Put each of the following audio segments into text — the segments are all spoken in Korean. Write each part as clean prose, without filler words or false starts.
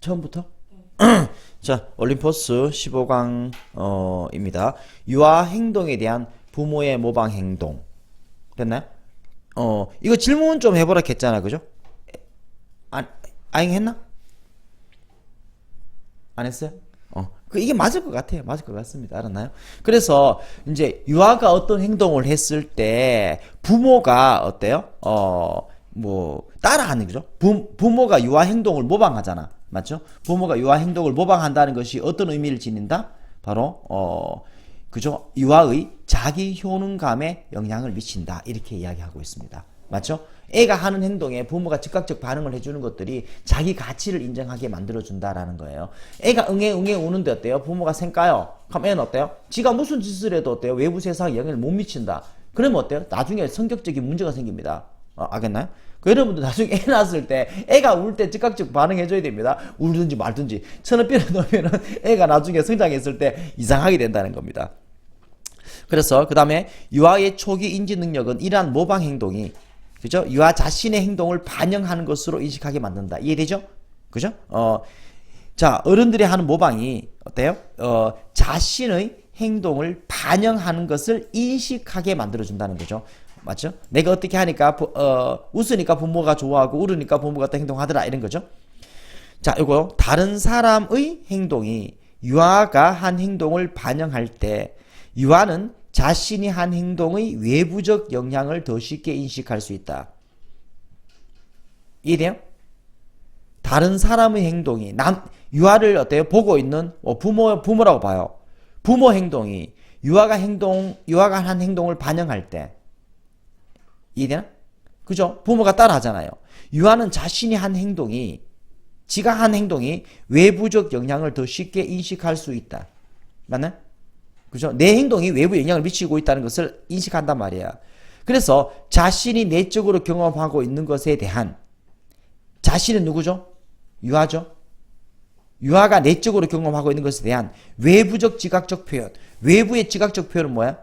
처음부터? 자, 올림포스 15강 입니다. 유아 행동에 대한 부모의 모방 행동. 됐나요? 이거 질문 좀 해보라 했잖아. 그죠? 아잉 했나? 안 했어요? 이게 맞을 것 같아요. 맞을 것 같습니다. 알았나요? 그래서 이제 유아가 어떤 행동을 했을 때 부모가 어때요? 뭐 따라하는 거죠. 부모가 유아 행동을 모방하잖아. 맞죠? 부모가 유아 행동을 모방한다는 것이 어떤 의미를 지닌다? 바로 그죠? 유아의 자기 효능감에 영향을 미친다. 이렇게 이야기하고 있습니다. 맞죠? 애가 하는 행동에 부모가 즉각적 반응을 해주는 것들이 자기 가치를 인정하게 만들어준다라는 거예요. 애가 응애 우는데 어때요? 부모가 생까요? 그럼 애는 어때요? 지가 무슨 짓을 해도 어때요? 외부 세상에 영향을 못 미친다. 그러면 어때요? 나중에 성격적인 문제가 생깁니다. 알겠나요? 여러분도 나중에 애 낳았을 때 애가 울 때 즉각적 반응해줘야 됩니다. 울든지 말든지. 천원 뼈를 넣으면 애가 나중에 성장했을 때 이상하게 된다는 겁니다. 그래서 그 다음에 유아의 초기 인지 능력은 이러한 모방 행동이 그죠? 유아 자신의 행동을 반영하는 것으로 인식하게 만든다. 이해되죠? 그죠? 자, 어른들이 하는 모방이 어때요? 자신의 행동을 반영하는 것을 인식하게 만들어준다는 거죠. 맞죠? 내가 어떻게 하니까, 웃으니까 부모가 좋아하고, 울으니까 부모가 또 행동하더라. 이런 거죠. 자, 요거, 다른 사람의 행동이 유아가 한 행동을 반영할 때, 유아는 자신이 한 행동의 외부적 영향을 더 쉽게 인식할 수 있다. 이해돼요? 다른 사람의 행동이 유아를 어때요? 보고 있는 부모라고 봐요. 부모 행동이 유아가 한 행동을 반영할 때 이해되나? 그죠? 부모가 따라하잖아요. 유아는 자신이 한 행동이 지가 한 행동이 외부적 영향을 더 쉽게 인식할 수 있다. 맞나요? 그죠? 내 행동이 외부에 영향을 미치고 있다는 것을 인식한단 말이야. 그래서 자신이 내적으로 경험하고 있는 것에 대한 자신은 누구죠? 유아죠. 유아가 내적으로 경험하고 있는 것에 대한 외부적 지각적 표현. 외부의 지각적 표현은 뭐야?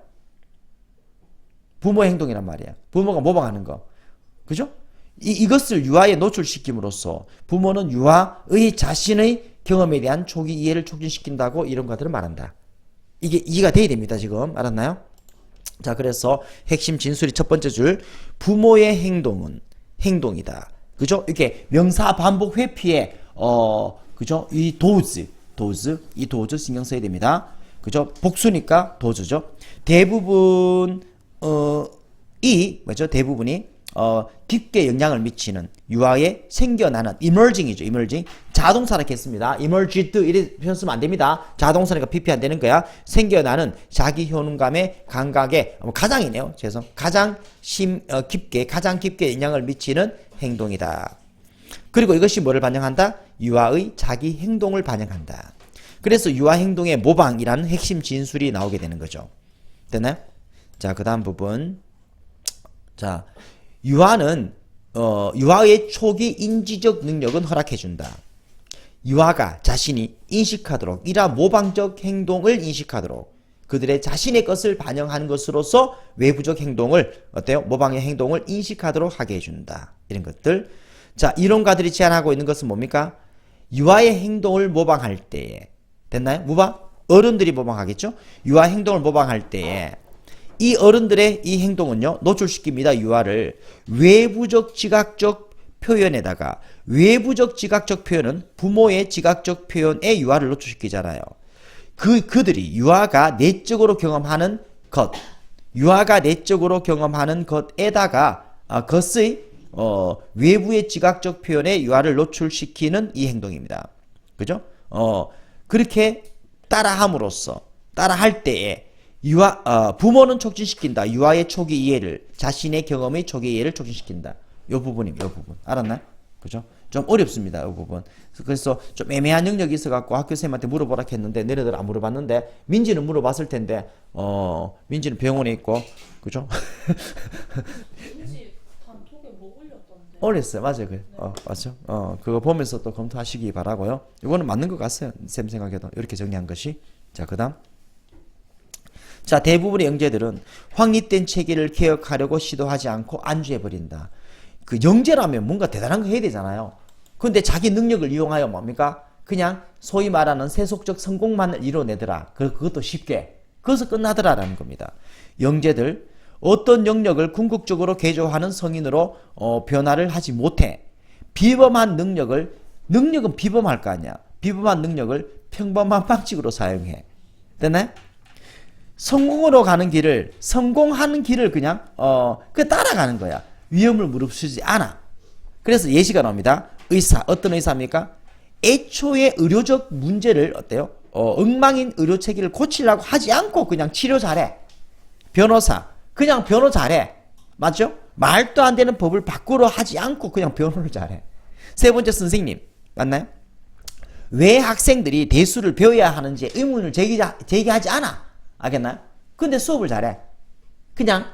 부모의 행동이란 말이야. 부모가 모방하는 거. 그죠? 이것을 유아에 노출시킴으로써 부모는 유아의 자신의 경험에 대한 초기 이해를 촉진시킨다고 이런 것들을 말한다. 이게 이해가 돼야 됩니다. 지금 알았나요? 자, 그래서 핵심 진술이 첫 번째 줄 부모의 행동은 행동이다. 그죠? 이렇게 명사 반복 회피에 그죠? 이 도즈 신경 써야 됩니다. 그죠? 복수니까 도즈죠. 대부분 뭐죠? 대부분이 깊게 영향을 미치는 유아에 생겨나는 emerging이죠. emerging. 자동사라 했습니다. emerged 이렇게 표현 쓰면 안 됩니다. 자동사니까 PP 안 되는 거야. 생겨나는 자기 효능감의 감각에 가장이네요. 가장 가장 깊게 영향을 미치는 행동이다. 그리고 이것이 뭐를 반영한다? 유아의 자기 행동을 반영한다. 그래서 유아 행동의 모방이라는 핵심 진술이 나오게 되는 거죠. 됐나요? 자, 그 다음 부분. 자, 유아는 유아의 초기 인지적 능력은 허락해준다. 유아가 자신이 인식하도록 이러한 모방적 행동을 인식하도록 그들의 자신의 것을 반영하는 것으로서 외부적 행동을 어때요? 모방의 행동을 인식하도록 하게 해준다. 이런 것들. 자, 이론가들이 제안하고 있는 것은 뭡니까? 유아의 행동을 모방할 때에 됐나요? 어른들이 모방하겠죠? 유아 행동을 모방할 때에 이 어른들의 이 행동은요, 노출시킵니다. 유아를 외부적 지각적 표현에다가 외부적 지각적 표현은 부모의 지각적 표현에 유아를 노출시키잖아요. 그들이 유아가 내적으로 경험하는 것에다가 것의 외부의 지각적 표현에 유아를 노출시키는 이 행동입니다. 그죠? 그렇게 따라할 때에 부모는 촉진시킨다. 유아의 초기 이해를, 자신의 경험의 초기 이해를 촉진시킨다. 요 부분입니다. 요 부분. 알았나요? 그죠? 좀 어렵습니다. 요 부분. 그래서 좀 애매한 영역이 있어갖고 학교쌤한테 물어보라 했는데, 너네들 안 물어봤는데, 민지는 물어봤을 텐데, 민지는 병원에 있고, 그죠? 민지 단톡에 뭐 올렸던데? 올렸어요. 맞아요. 네. 맞죠? 그거 보면서 또 검토하시기 바라고요. 이거는 맞는 것 같아요. 쌤 생각에도. 이렇게 정리한 것이. 자, 그 다음. 자, 대부분의 영재들은 확립된 체계를 개혁하려고 시도하지 않고 안주해버린다. 그 영재라면 뭔가 대단한 거 해야 되잖아요. 근데 자기 능력을 이용하여 뭡니까? 그냥 소위 말하는 세속적 성공만을 이뤄내더라. 그것도 쉽게. 그것서 끝나더라라는 겁니다. 영재들 어떤 영역을 궁극적으로 개조하는 성인으로 변화를 하지 못해. 비범한 능력은 비범할 거 아니야. 비범한 능력을 평범한 방식으로 사용해. 됐나요? 성공하는 길을 그냥 그 따라가는 거야. 위험을 무릅쓰지 않아. 그래서 예시가 나옵니다. 의사, 어떤 의사입니까? 애초에 의료적 문제를 어때요? 엉망인 의료 체계를 고치려고 하지 않고 그냥 치료 잘해. 변호사, 그냥 변호 잘해. 맞죠? 말도 안 되는 법을 바꾸려 하지 않고 그냥 변호를 잘해. 세 번째 선생님, 맞나요? 왜 학생들이 대수를 배워야 하는지 의문을 제기하지 않아. 알겠나요? 근데 수업을 잘해. 그냥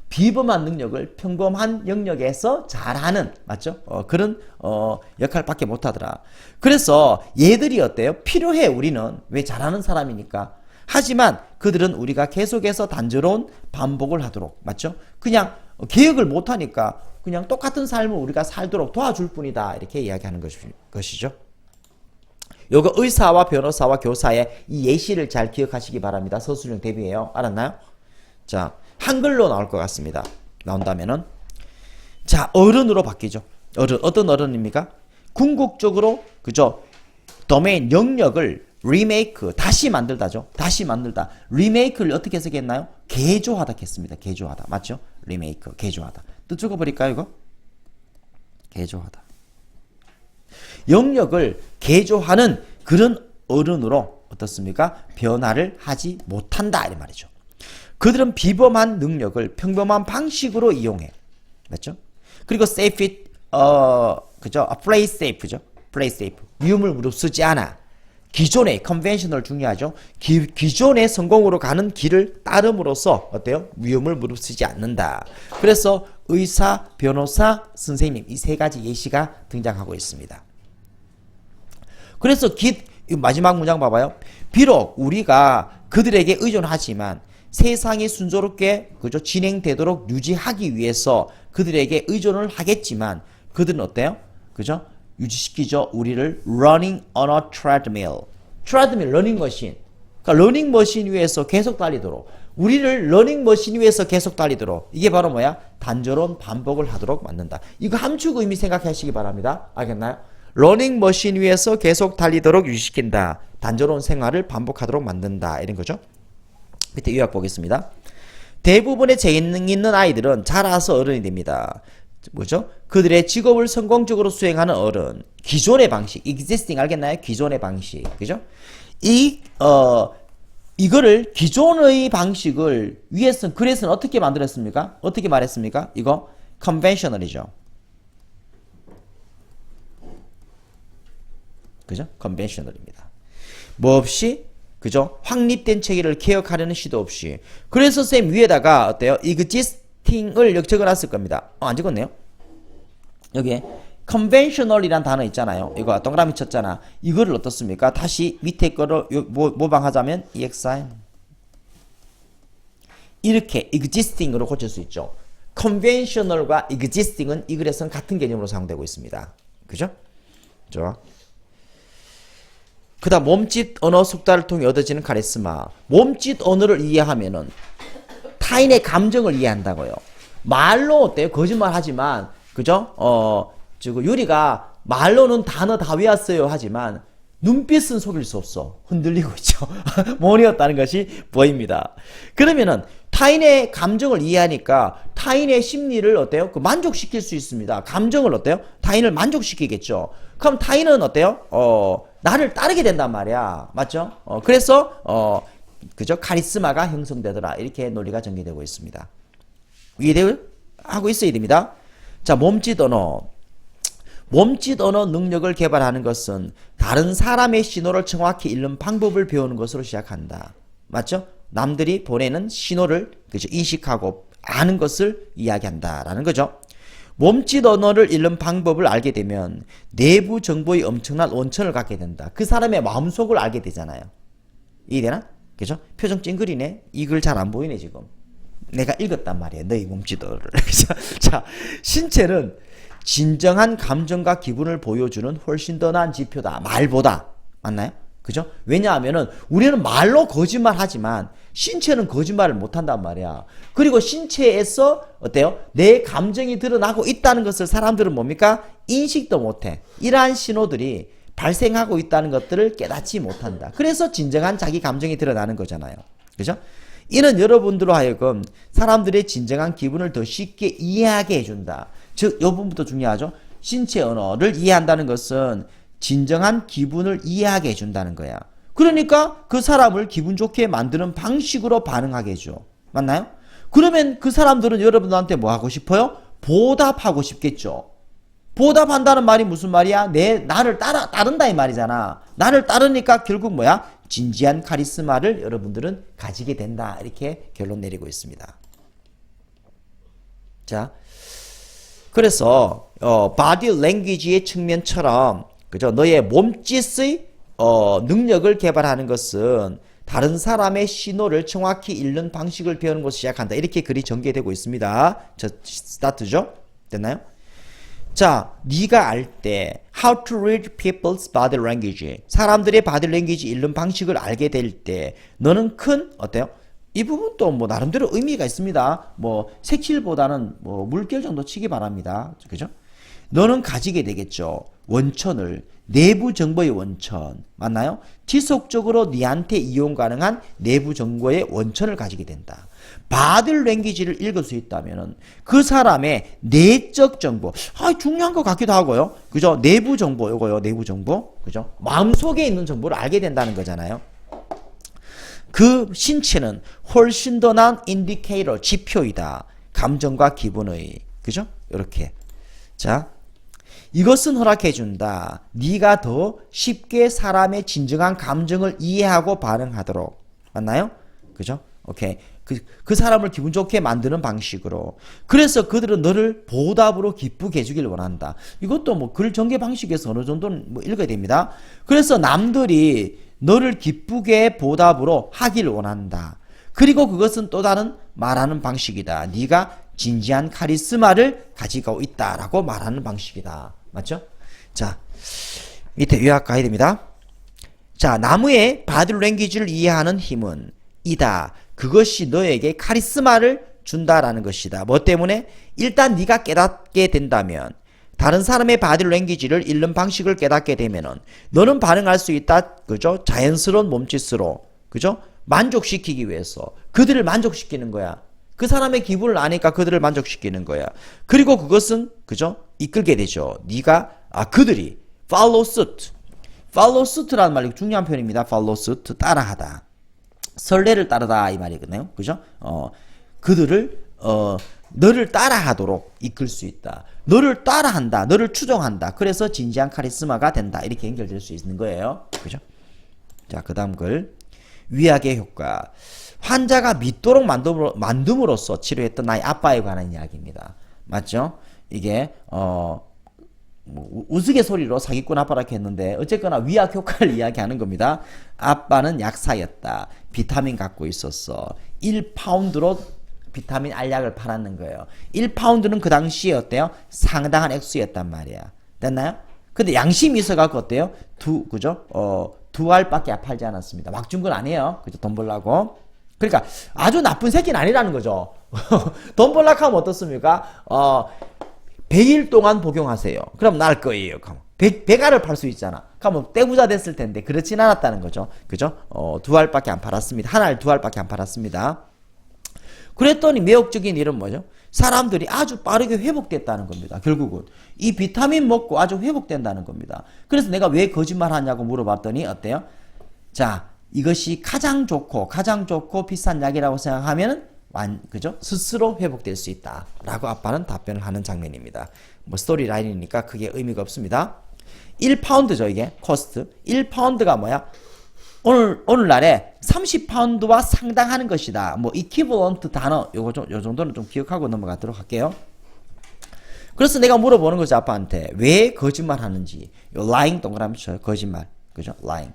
비범한 능력을 평범한 영역에서 잘하는, 맞죠? 그런 역할밖에 못하더라. 그래서 얘들이 어때요? 필요해. 우리는 왜 잘하는 사람이니까. 하지만 그들은 우리가 계속해서 단조로운 반복을 하도록, 맞죠? 그냥 개혁을 못하니까 그냥 똑같은 삶을 우리가 살도록 도와줄 뿐이다. 이렇게 이야기하는 것이죠. 요거 의사와 변호사와 교사의 이 예시를 잘 기억하시기 바랍니다. 서술형 대비해요. 알았나요? 자, 한글로 나올 것 같습니다. 나온다면은, 자, 어른으로 바뀌죠. 어떤 어른입니까? 궁극적으로, 그죠? 도메인 영역을 리메이크, 다시 만들다죠. 다시 만들다. 리메이크를 어떻게 해석했나요? 개조하다 했습니다. 개조하다. 맞죠? 리메이크, 개조하다. 또 적어버릴까요, 이거? 개조하다. 영역을 개조하는 그런 어른으로 어떻습니까? 변화를 하지 못한다. 이 말이죠. 그들은 비범한 능력을 평범한 방식으로 이용해. 맞죠? 그리고 safe it, 그죠? play safe죠? play safe. 위험을 무릅쓰지 않아. 기존의 conventional 중요하죠. 기존의 성공으로 가는 길을 따름으로써 어때요? 위험을 무릅쓰지 않는다. 그래서 의사, 변호사, 선생님 이 세 가지 예시가 등장하고 있습니다. 그래서 마지막 문장 봐봐요. 비록 우리가 그들에게 의존하지만 세상이 순조롭게 그죠? 진행되도록 유지하기 위해서 그들에게 의존을 하겠지만 그들은 어때요? 그죠? 유지시키죠. 우리를 running on a treadmill. treadmill, 러닝머신. 그러니까 러닝머신 위에서 계속 달리도록. 우리를 러닝머신 위에서 계속 달리도록. 이게 바로 뭐야? 단조로운 반복을 하도록 만든다. 이거 함축 의미 생각하시기 바랍니다. 알겠나요? 러닝머신 위에서 계속 달리도록 유지시킨다. 단조로운 생활을 반복하도록 만든다. 이런 거죠. 밑에 요약 보겠습니다. 대부분의 재능 있는 아이들은 자라서 어른이 됩니다. 뭐죠? 그들의 직업을 성공적으로 수행하는 어른. 기존의 방식, existing 알겠나요? 기존의 방식, 그죠? 이거를 기존의 방식을 그래서는 어떻게 만들었습니까? 어떻게 말했습니까? 이거 conventional이죠. 그죠? conventional입니다. 뭐 없이 그죠? 확립된 체계를 개혁하려는 시도 없이. 그래서 쌤 위에다가 어때요? existing을 적어놨을 겁니다. 안 적었네요. 여기에 conventional이란 단어 있잖아요. 이거 동그라미 쳤잖아. 이거를 어떻습니까? 다시 밑에 거를 모방하자면 EXI 이렇게 existing으로 고칠 수 있죠. conventional과 existing은 이 글에서는 같은 개념으로 사용되고 있습니다. 그죠? 좋아. 그 다음 몸짓 언어 숙달을 통해 얻어지는 카리스마. 몸짓 언어를 이해하면은 타인의 감정을 이해한다고요. 말로 어때요? 거짓말 하지만 그죠? 유리가 말로는 단어 다 외웠어요 하지만 눈빛은 속일 수 없어. 흔들리고 있죠. 못 외웠다는 것이 보입니다. 그러면은 타인의 감정을 이해하니까 타인의 심리를 어때요? 만족시킬 수 있습니다. 감정을 어때요? 타인을 만족시키겠죠. 그럼 타인은 어때요? 나를 따르게 된단 말이야. 맞죠? 그래서 그죠? 카리스마가 형성되더라. 이렇게 논리가 전개되고 있습니다. 이해하고 있어야 됩니다. 자, 몸짓 언어. 몸짓 언어 능력을 개발하는 것은 다른 사람의 신호를 정확히 읽는 방법을 배우는 것으로 시작한다. 맞죠? 남들이 보내는 신호를 그죠? 인식하고 아는 것을 이야기한다라는 거죠. 몸짓 언어를 읽는 방법을 알게 되면 내부 정보의 엄청난 원천을 갖게 된다. 그 사람의 마음속을 알게 되잖아요. 이해되나? 그죠? 표정 찡그리네. 이 글 잘 안 보이네 지금. 내가 읽었단 말이에요. 너의 몸짓 언어를. 자, 신체는 진정한 감정과 기분을 보여주는 훨씬 더 나은 지표다. 말보다. 맞나요? 그죠? 왜냐하면은 우리는 말로 거짓말 하지만 신체는 거짓말을 못한단 말이야. 그리고 신체에서 어때요? 내 감정이 드러나고 있다는 것을 사람들은 뭡니까? 인식도 못해. 이러한 신호들이 발생하고 있다는 것들을 깨닫지 못한다. 그래서 진정한 자기 감정이 드러나는 거잖아요. 그죠? 이는 여러분들로 하여금 사람들의 진정한 기분을 더 쉽게 이해하게 해준다. 즉, 이 부분부터 중요하죠. 신체 언어를 이해한다는 것은 진정한 기분을 이해하게 해준다는 거야. 그러니까 그 사람을 기분 좋게 만드는 방식으로 반응하게 해줘. 맞나요? 그러면 그 사람들은 여러분들한테 뭐 하고 싶어요? 보답하고 싶겠죠. 보답한다는 말이 무슨 말이야? 나를 따른다 이 말이잖아. 나를 따르니까 결국 뭐야? 진지한 카리스마를 여러분들은 가지게 된다. 이렇게 결론 내리고 있습니다. 자, 그래서 바디 랭귀지의 측면처럼 그죠? 너의 몸짓의 능력을 개발하는 것은 다른 사람의 신호를 정확히 읽는 방식을 배우는 것을 시작한다. 이렇게 글이 전개되고 있습니다. 저 스타트죠? 됐나요? 자, 네가 알 때 how to read people's body language, 사람들의 body language 읽는 방식을 알게 될 때 너는 큰 어때요? 이 부분도 뭐 나름대로 의미가 있습니다. 뭐 색칠보다는 뭐 물결 정도 치기 바랍니다. 그죠? 너는 가지게 되겠죠. 원천을, 내부 정보의 원천. 맞나요? 지속적으로 네한테 이용 가능한 내부 정보의 원천을 가지게 된다. 바디 랭귀지를 읽을 수 있다면은 그 사람의 내적 정보, 중요한 것 같기도 하고요. 그죠? 내부 정보, 요거요. 내부 정보. 그죠? 마음속에 있는 정보를 알게 된다는 거잖아요. 그 신체는 훨씬 더 나은 인디케이터, 지표이다. 감정과 기분의. 그죠? 이렇게. 자, 이것은 허락해준다. 네가 더 쉽게 사람의 진정한 감정을 이해하고 반응하도록. 맞나요? 그죠? 오케이. 그 사람을 기분 좋게 만드는 방식으로. 그래서 그들은 너를 보답으로 기쁘게 해주길 원한다. 이것도 뭐 글 전개 방식에서 어느 정도는 뭐 읽어야 됩니다. 그래서 남들이 너를 기쁘게 보답으로 하길 원한다. 그리고 그것은 또 다른 말하는 방식이다. 네가 진지한 카리스마를 가지고 있다라고 말하는 방식이다. 맞죠? 자, 밑에 요약 가야 됩니다. 자, 나무의 바디 랭귀지를 이해하는 힘은 이다. 그것이 너에게 카리스마를 준다라는 것이다. 뭐 때문에? 일단 네가 깨닫게 된다면, 다른 사람의 바디 랭귀지를 읽는 방식을 깨닫게 되면은 너는 반응할 수 있다. 그죠? 자연스러운 몸짓으로. 그죠? 만족시키기 위해서 그들을 만족시키는 거야. 그 사람의 기분을 아니까 그들을 만족시키는 거야. 그리고 그것은 그죠? 이끌게 되죠. 네가 그들이 follow suit. follow suit라는 말이 중요한 표현입니다. follow suit, 따라하다. 선례를 따르다 이 말이거든요. 그죠? 그들을 너를 따라하도록 이끌 수 있다. 너를 따라한다. 너를 추종한다. 그래서 진지한 카리스마가 된다. 이렇게 연결될 수 있는 거예요. 그죠? 자, 그다음 글. 위약의 효과. 환자가 믿도록 만듦으로써 치료했던 나의 아빠에 관한 이야기입니다. 맞죠? 이게 뭐 우스갯소리로 사기꾼 아빠라고 했는데 어쨌거나 위약 효과를 이야기하는 겁니다. 아빠는 약사였다. 비타민 갖고 있었어. 1파운드로 비타민 알약을 팔았는 거예요. 1파운드는 그 당시에 어때요? 상당한 액수였단 말이야. 됐나요? 근데 양심이 있어갖고 어때요? 그죠? 2알밖에 팔지 않았습니다. 막 준 건 아니에요. 그죠? 돈 벌라고. 그러니까 아주 나쁜 새끼는 아니라는 거죠. 돈 벌라고 하면 어떻습니까? 100일 동안 복용하세요. 그럼 날 거예요. 100알을 팔 수 있잖아. 그러면 떼부자 됐을 텐데 그렇진 않았다는 거죠. 그죠? 2알밖에 안 팔았습니다. 1알, 2알밖에 안 팔았습니다. 그랬더니 매혹적인 일은 뭐죠? 사람들이 아주 빠르게 회복됐다는 겁니다. 결국은 이 비타민 먹고 아주 회복된다는 겁니다. 그래서 내가 왜 거짓말 하냐고 물어봤더니 어때요? 자, 이것이 가장 좋고 비싼 약이라고 생각하면 그죠? 스스로 회복될 수 있다 라고 아빠는 답변을 하는 장면입니다. 뭐 스토리 라인이니까 크게 의미가 없습니다. 1파운드죠 이게 코스트. 1파운드가 뭐야? 오늘날에 30파운드와 상당하는 것이다. 뭐 equivalent 단어 요 정도는 좀 기억하고 넘어가도록 할게요. 그래서 내가 물어보는 거죠 아빠한테. 왜 거짓말 하는지. 요 lying 동그라미 쳐요. 거짓말. 그죠? lying.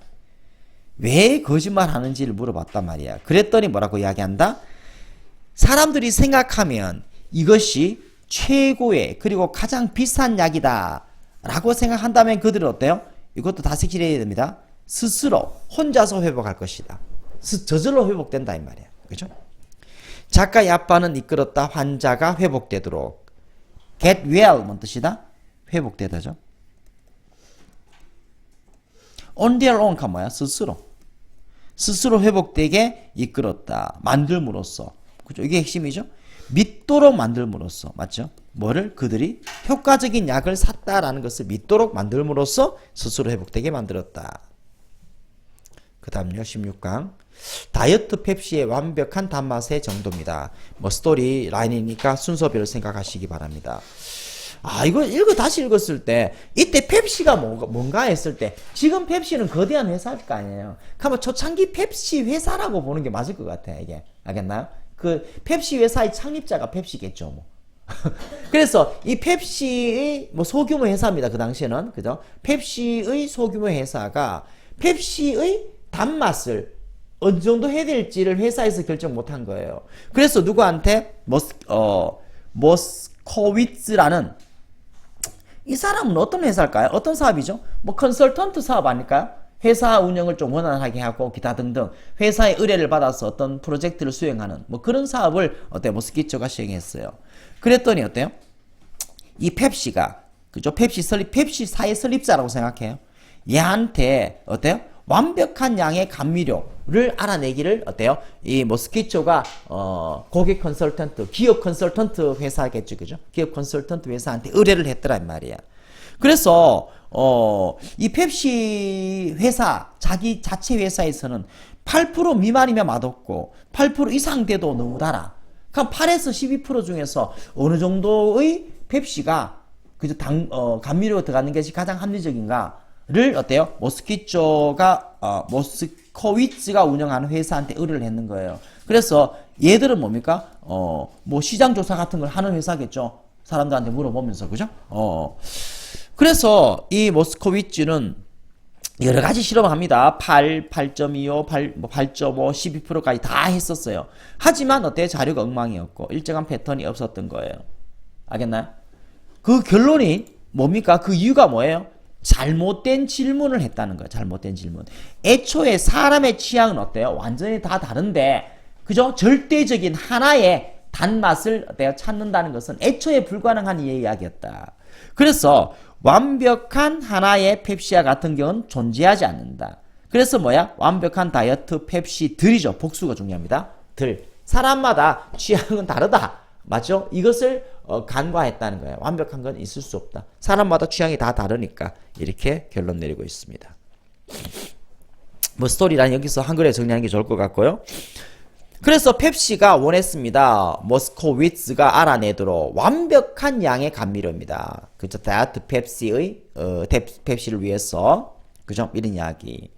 왜 거짓말 하는지를 물어봤단 말이야. 그랬더니 뭐라고 이야기한다? 사람들이 생각하면 이것이 최고의 그리고 가장 비싼 약이다 라고 생각한다면 그들은 어때요? 이것도 다 색칠해야 됩니다. 스스로 혼자서 회복할 것이다. 저절로 회복된다 이 말이야. 그죠? 작가의 아빠는 이끌었다. 환자가 회복되도록. get well 뭔 뜻이다? 회복되다죠. on their own 가 뭐야? 스스로 회복되게 이끌었다. 만들므로써. 그죠? 이게 핵심이죠. 믿도록 만들므로써. 맞죠? 뭐를? 그들이 효과적인 약을 샀다라는 것을 믿도록 만들므로써 스스로 회복되게 만들었다. 그 다음요. 16강. 다이어트 펩시의 완벽한 단맛의 정도입니다. 뭐 스토리 라인이니까 순서별로 생각하시기 바랍니다. 이거 다시 읽었을 때 이때 펩시가 뭔가 했을 때 지금 펩시는 거대한 회사일 거 아니에요. 그러면 초창기 펩시 회사라고 보는 게 맞을 것 같아. 이게 알겠나요? 그 펩시 회사의 창립자가 펩시겠죠. 뭐. 그래서 이 펩시의 뭐 소규모 회사입니다. 그 당시에는 그죠? 펩시의 소규모 회사가 펩시의 단맛을 어느 정도 해야 될지를 회사에서 결정 못한 거예요. 그래서 누구한테 모스코위츠라는 이 사람은 어떤 회사일까요? 어떤 사업이죠? 뭐 컨설턴트 사업 아닐까요? 회사 운영을 좀 원활하게 하고 기타 등등 회사의 의뢰를 받아서 어떤 프로젝트를 수행하는 뭐 그런 사업을 모스키초가 시행했어요. 그랬더니 어때요? 이 펩시가 그죠? 펩시사의 설립자라고 생각해요. 얘한테 어때요? 완벽한 양의 감미료를 알아내기를 어때요? 이 모스키초가 고객 컨설턴트, 기업 컨설턴트 회사겠죠, 그죠? 기업 컨설턴트 회사한테 의뢰를 했더란 말이야. 그래서 이 펩시 회사 자기 자체 회사에서는 8% 미만이면 맛없고 8% 이상 돼도 너무 달아. 그럼 8에서 12% 중에서 어느 정도의 펩시가 그죠? 감미료가 들어가는 것이 가장 합리적인가? 를 어때요? 모스코위츠가 운영하는 회사한테 의뢰를 했는 거예요. 그래서 얘들은 뭡니까? 뭐 시장 조사 같은 걸 하는 회사겠죠. 사람들한테 물어보면서 그죠? 그래서 이 모스코위츠는 여러 가지 실험을 합니다. 8.25, 8.5, 12%까지 다 했었어요. 하지만 어때요? 자료가 엉망이었고 일정한 패턴이 없었던 거예요. 알겠나요? 그 결론이 뭡니까? 그 이유가 뭐예요? 잘못된 질문을 했다는 거예요. 잘못된 질문. 애초에 사람의 취향은 어때요? 완전히 다 다른데 그죠? 절대적인 하나의 단맛을 어때요? 찾는다는 것은 애초에 불가능한 이야기였다. 그래서 완벽한 하나의 펩시와 같은 경우는 존재하지 않는다. 그래서 뭐야? 완벽한 다이어트 펩시들이죠. 복수가 중요합니다. 사람마다 취향은 다르다. 맞죠? 이것을 간과했다는 거예요. 완벽한 건 있을 수 없다. 사람마다 취향이 다 다르니까 이렇게 결론 내리고 있습니다. 뭐 스토리란 여기서 한글에 정리하는 게 좋을 것 같고요. 그래서 펩시가 원했습니다. 모스코위츠가 알아내도록 완벽한 양의 감미료입니다. 그죠? 다이어트 펩시의 펩시를 위해서 그죠? 이런 이야기.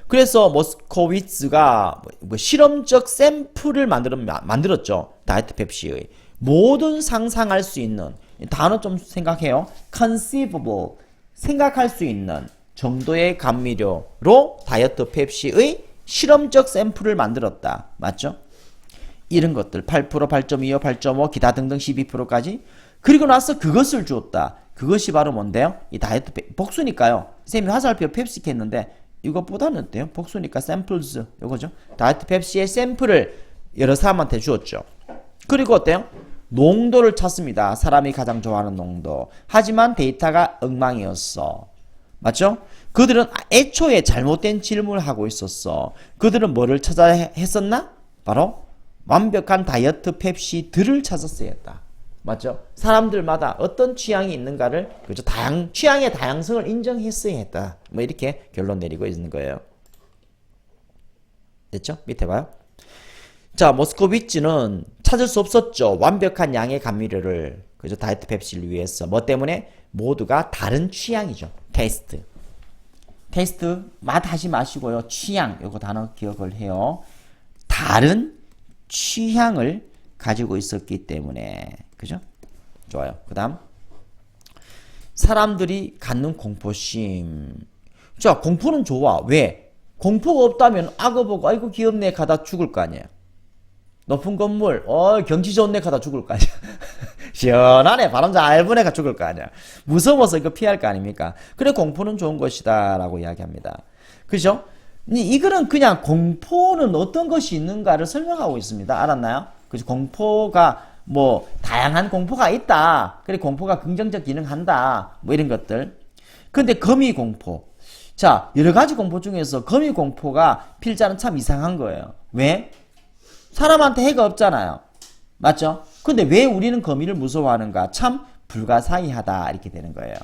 그래서 모스코위츠가 실험적 샘플을 만들었죠. 다이어트 펩시의. 모든 상상할 수 있는, 단어 좀 생각해요. conceivable, 생각할 수 있는 정도의 감미료로 다이어트 펩시의 실험적 샘플을 만들었다. 맞죠? 이런 것들, 8%, 8.25, 8.5, 기타 등등 12%까지. 그리고 나서 그것을 주었다. 그것이 바로 뭔데요? 이 다이어트 복수니까요. 쌤이 화살표 펩시 했는데, 이것보다는 어때요? 복수니까 샘플즈 요거죠. 다이어트 펩시의 샘플을 여러 사람한테 주었죠. 그리고 어때요? 농도를 찾습니다. 사람이 가장 좋아하는 농도. 하지만 데이터가 엉망이었어. 맞죠? 그들은 애초에 잘못된 질문을 하고 있었어. 그들은 뭐를 찾아야 했었나? 바로 완벽한 다이어트 펩시들을 찾았어야 했다. 맞죠? 사람들마다 어떤 취향이 있는가를 그죠? 취향의 다양성을 인정했어야 했다. 뭐 이렇게 결론 내리고 있는 거예요. 됐죠? 밑에 봐요. 자, 모스코비치는 찾을 수 없었죠. 완벽한 양의 감미료를 그죠? 다이어트 펩시를 위해서. 뭐 때문에? 모두가 다른 취향이죠. 테이스트. 맛 하지 마시고요. 취향 요거 단어 기억을 해요. 다른 취향을 가지고 있었기 때문에 그죠? 좋아요. 그 다음 사람들이 갖는 공포심. 자, 공포는 좋아. 왜? 공포가 없다면 악어 보고 아이고 귀엽네 가다 죽을 거 아니에요. 높은 건물, 경치 좋은 데 가다 죽을 거 아니야. 시원하네, 바람 잘 부네가 죽을 거 아니야. 무서워서 이거 피할 거 아닙니까? 그래, 공포는 좋은 것이다 라고 이야기합니다. 그죠? 이거는 그냥 공포는 어떤 것이 있는가를 설명하고 있습니다. 알았나요? 그죠? 공포가 뭐 다양한 공포가 있다. 그래, 공포가 긍정적 기능한다. 뭐 이런 것들. 근데 거미 공포. 자, 여러 가지 공포 중에서 거미 공포가 필자는 참 이상한 거예요. 왜? 사람한테 해가 없잖아요. 맞죠? 근데 왜 우리는 거미를 무서워하는가? 참 불가사의하다. 이렇게 되는 거예요.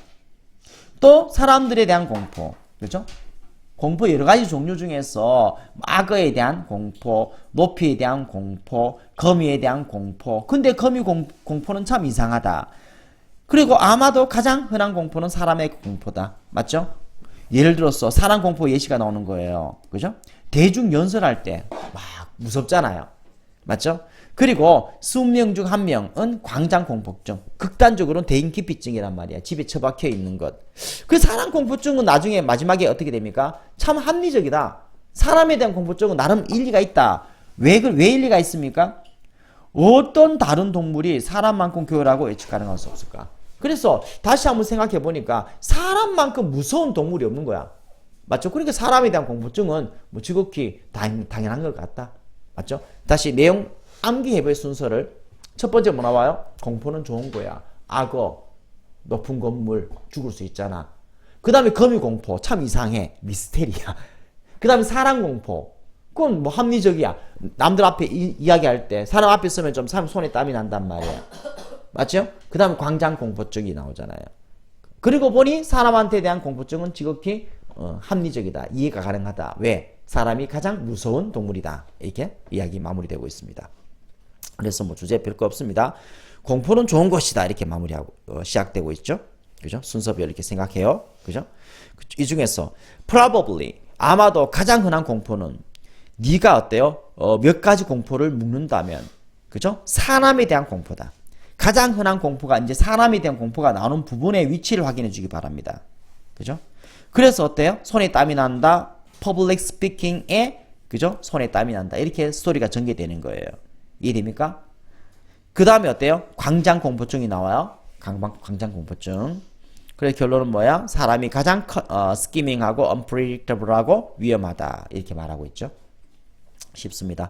또 사람들에 대한 공포. 그렇죠? 공포 여러 가지 종류 중에서 악어에 대한 공포, 높이에 대한 공포, 거미에 대한 공포. 근데 거미 공포는 참 이상하다. 그리고 아마도 가장 흔한 공포는 사람의 공포다. 맞죠? 예를 들어서 사람 공포 예시가 나오는 거예요. 그죠? 대중 연설할 때 막 무섭잖아요. 맞죠? 그리고 20명 중 1명은 광장 공포증. 극단적으로는 대인 기피증이란 말이야. 집에 처박혀 있는 것. 그 사람 공포증은 나중에 마지막에 어떻게 됩니까? 참 합리적이다. 사람에 대한 공포증은 나름 일리가 있다. 왜 일리가 있습니까? 어떤 다른 동물이 사람만큼 교활하고 예측 가능할 수 없을까? 그래서 다시 한번 생각해 보니까 사람만큼 무서운 동물이 없는 거야. 맞죠? 그러니까 사람에 대한 공포증은 뭐 지극히 당연한 것 같다. 맞죠? 다시 내용 암기해볼 순서를 첫 번째 뭐 나와요? 공포는 좋은 거야. 악어, 높은 건물, 죽을 수 있잖아. 그 다음에 거미 공포, 참 이상해. 미스테리야. 그 다음에 사람 공포, 그건 뭐 합리적이야. 남들 앞에 이야기할 때 사람 앞에 서면 좀 사람 손에 땀이 난단 말이야. 맞죠? 그 다음에 광장 공포증이 나오잖아요. 그리고 보니 사람한테 대한 공포증은 지극히 합리적이다. 이해가 가능하다. 왜? 사람이 가장 무서운 동물이다. 이렇게 이야기 마무리되고 있습니다. 그래서 뭐 주제 별거 없습니다. 공포는 좋은 것이다. 이렇게 마무리하고 시작되고 있죠. 그죠? 순서별 이렇게 생각해요. 그죠? 이 중에서 probably 아마도 가장 흔한 공포는 네가 어때요? 몇 가지 공포를 묶는다면 그죠? 사람에 대한 공포다. 가장 흔한 공포가 이제 사람에 대한 공포가 나오는 부분의 위치를 확인해 주기 바랍니다. 그죠? 그래서 어때요? 손에 땀이 난다. public speaking에 그죠? 손에 땀이 난다. 이렇게 스토리가 전개되는 거예요. 이해됩니까? 그 다음에 어때요? 광장 공포증이 나와요. 광장 공포증. 그래서 결론은 뭐야? 사람이 가장 스키밍하고 unpredictable하고 위험하다. 이렇게 말하고 있죠. 쉽습니다.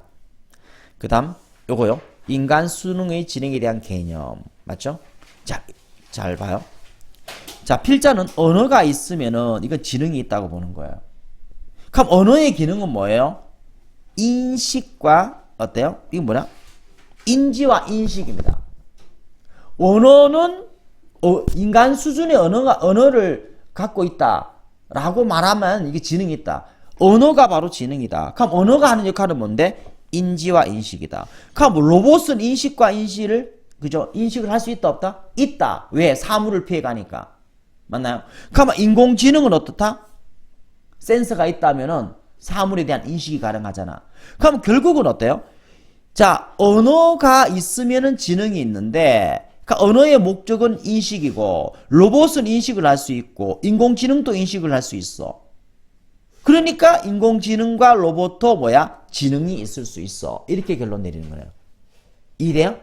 그 다음 요거요. 인간 수능의 지능에 대한 개념. 맞죠? 자, 잘 봐요. 자, 필자는 언어가 있으면은 이건 지능이 있다고 보는 거예요. 그럼 언어의 기능은 뭐예요? 인식과 어때요? 이건 뭐냐? 인지와 인식입니다. 언어는 인간 수준의 언어를 갖고 있다라고 말하면 이게 지능이 있다. 언어가 바로 지능이다. 그럼 언어가 하는 역할은 뭔데? 인지와 인식이다. 그럼 로봇은 인식과 인식을 그죠? 인식을 할 수 있다 없다? 있다. 왜? 사물을 피해가니까. 맞나요? 그럼 인공지능은 어떻다? 센서가 있다면은 사물에 대한 인식이 가능하잖아. 그럼 결국은 어때요? 자, 언어가 있으면은 지능이 있는데, 그러니까 언어의 목적은 인식이고, 로봇은 인식을 할 수 있고, 인공지능도 인식을 할 수 있어. 그러니까 인공지능과 로봇도 뭐야? 지능이 있을 수 있어. 이렇게 결론 내리는 거예요. 이해돼요?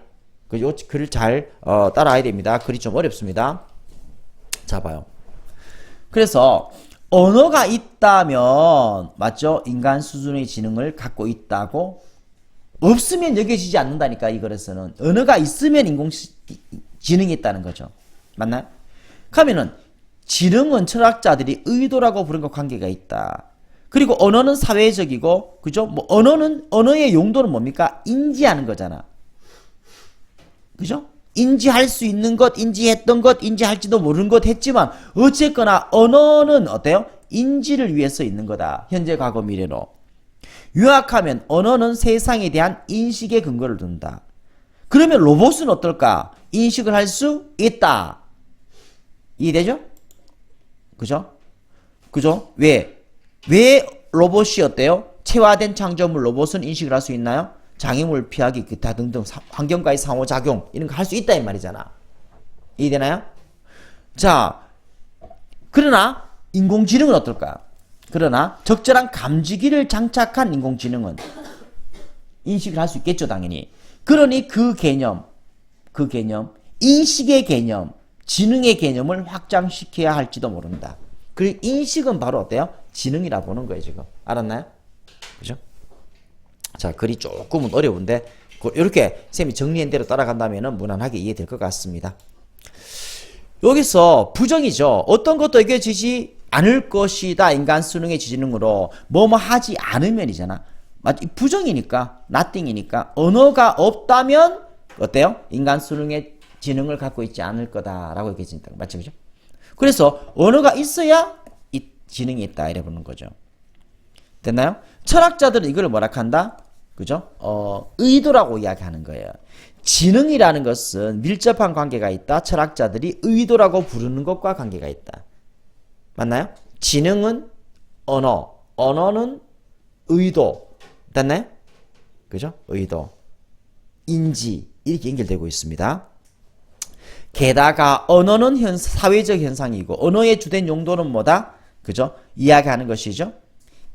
요 글을 잘 따라와야 됩니다. 글이 좀 어렵습니다. 자, 봐요. 그래서 언어가 있다면 맞죠? 인간 수준의 지능을 갖고 있다고 없으면 여겨지지 않는다니까. 이 글에서는 언어가 있으면 지능이 있다는 거죠. 맞나요? 그러면은 지능은 철학자들이 의도라고 부른 것 관계가 있다. 그리고 언어는 사회적이고 그죠? 뭐 언어의 용도는 뭡니까? 인지하는 거잖아. 그죠? 인지할 수 있는 것, 인지했던 것, 인지할지도 모르는 것 했지만 어쨌거나 언어는 어때요? 인지를 위해서 있는 거다. 현재, 과거, 미래로. 요약하면 언어는 세상에 대한 인식의 근거를 둔다. 그러면 로봇은 어떨까? 인식을 할 수 있다. 이해되죠? 그죠? 그죠? 왜 로봇이 어때요? 체화된 창조물 로봇은 인식을 할 수 있나요? 장애물 피하기 기타 등등 환경과의 상호작용 이런 거 할 수 있다 이 말이잖아. 이해되나요? 자, 그러나 인공지능은 어떨까? 그러나 적절한 감지기를 장착한 인공지능은 인식을 할 수 있겠죠, 당연히. 그러니 그 개념, 인식의 개념, 지능의 개념을 확장시켜야 할지도 모른다. 그리고 인식은 바로 어때요? 지능이라 보는 거예요, 지금. 알았나요? 그죠? 자, 글이 조금은 어려운데, 이렇게 쌤이 정리한 대로 따라간다면 무난하게 이해될 것 같습니다. 여기서 부정이죠. 어떤 것도 이겨지지 않을 것이다. 인간 수능의 지능으로 뭐뭐 하지 않으면이잖아. 부정이니까, nothing이니까. 언어가 없다면 어때요? 인간 수능의 지능을 갖고 있지 않을 거다라고 얘기해진다. 맞죠? 그죠? 그래서 언어가 있어야 이 지능이 있다. 이래 보는 거죠. 됐나요? 철학자들은 이걸 뭐라 한다? 그죠? 의도라고 이야기하는 거예요. 지능이라는 것은 밀접한 관계가 있다. 철학자들이 의도라고 부르는 것과 관계가 있다. 맞나요? 지능은 언어, 언어는 의도. 됐나요? 그죠? 의도, 인지 이렇게 연결되고 있습니다. 게다가 언어는 사회적 현상이고 언어의 주된 용도는 뭐다? 그죠? 이야기하는 것이죠.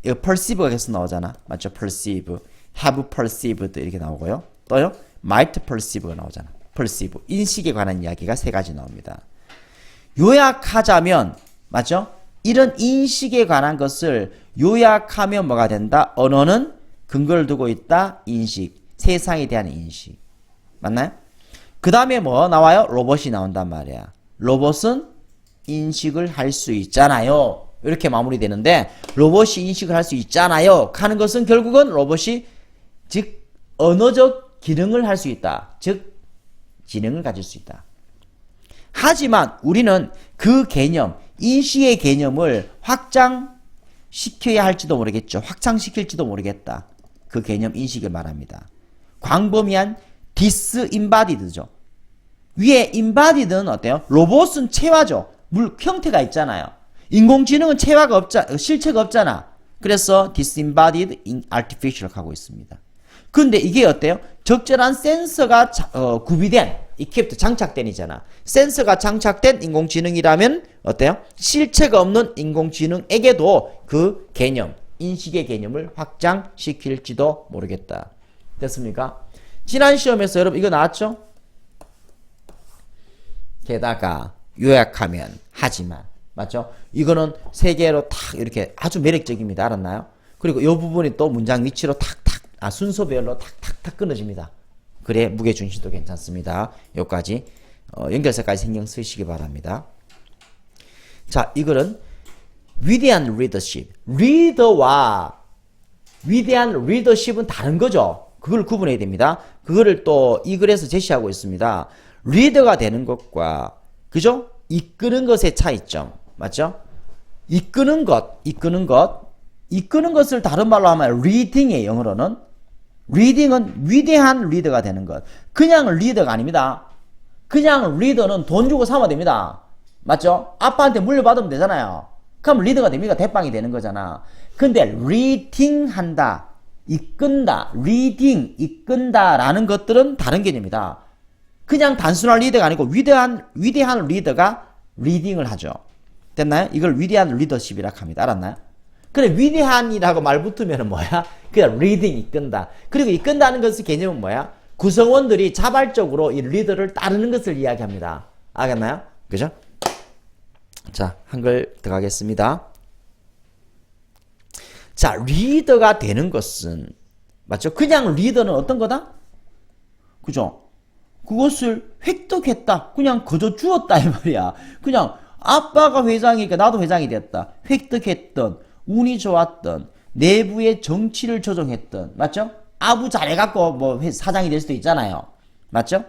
이거 perceive가 계속 나오잖아. 맞죠? perceive, have perceived 이렇게 나오고요. 또요, might perceive가 나오잖아. perceive, 인식에 관한 이야기가 세 가지 나옵니다. 요약하자면, 맞죠? 이런 인식에 관한 것을 요약하면 뭐가 된다? 언어는 근거를 두고 있다. 인식, 세상에 대한 인식. 맞나요? 그 다음에 뭐 나와요? 로봇이 나온단 말이야. 로봇은 인식을 할 수 있잖아요. 이렇게 마무리되는데, 로봇이 인식을 할 수 있잖아요. 하는 것은 결국은 로봇이 즉 언어적 기능을 할 수 있다. 즉 지능을 가질 수 있다. 하지만 우리는 그 개념, 인식의 개념을 확장시켜야 할지도 모르겠죠. 확장시킬지도 모르겠다. 그 개념 인식을 말합니다. 광범위한 disembodied죠. 위에 embodied는 어때요? 로봇은 체화죠. 형태가 있잖아요. 인공지능은 체화가 실체가 없잖아. 그래서 disembodied artificial 하고 있습니다. 근데 이게 어때요? 적절한 센서가 구비된, equipped, 장착된이잖아. 센서가 장착된 인공지능이라면 어때요? 실체가 없는 인공지능에게도 그 개념, 인식의 개념을 확장시킬지도 모르겠다. 됐습니까? 지난 시험에서 여러분 이거 나왔죠? 게다가 요약하면 하지만, 맞죠? 이거는 세 개로 탁 이렇게 아주 매력적입니다. 알았나요? 그리고 이 부분이 또 문장 위치로 탁탁, 순서별로 탁탁탁 끊어집니다. 그래 무게중심도 괜찮습니다. 여기까지 연결사까지 신경 쓰시기 바랍니다. 자, 이거는 위대한 리더십. 리더와 위대한 리더십은 다른 거죠. 그걸 구분해야 됩니다. 그거를 또 이 글에서 제시하고 있습니다. 리더가 되는 것과, 그죠? 이끄는 것의 차이점. 맞죠? 이끄는 것을 다른 말로 하면 리딩이에요. 영어로는. 리딩은 위대한 리더가 되는 것. 그냥 리더가 아닙니다. 그냥 리더는 돈 주고 사면 됩니다. 맞죠? 아빠한테 물려받으면 되잖아요. 그럼 리더가 됩니까? 대빵이 되는 거잖아. 근데 리딩한다, 이끈다, 리딩, 이끈다라는 것들은 다른 개념이다. 그냥 단순한 리더가 아니고 위대한 리더가 리딩을 하죠. 됐나요? 이걸 위대한 리더십이라고 합니다. 알았나요? 그래, 위대한이라고 말 붙으면 뭐야? 그냥 리딩, 이끈다. 그리고 이끈다는 것의 개념은 뭐야? 구성원들이 자발적으로 이 리더를 따르는 것을 이야기합니다. 알겠나요? 그죠? 자, 한글 들어가겠습니다. 자, 리더가 되는 것은, 맞죠? 그냥 리더는 어떤 거다? 그죠? 그것을 획득했다. 그냥 거저 주었다 이 말이야. 그냥 아빠가 회장이니까 나도 회장이 됐다. 획득했던, 운이 좋았던, 내부의 정치를 조정했던, 맞죠? 아부 잘해갖고 뭐 사장이 될 수도 있잖아요. 맞죠?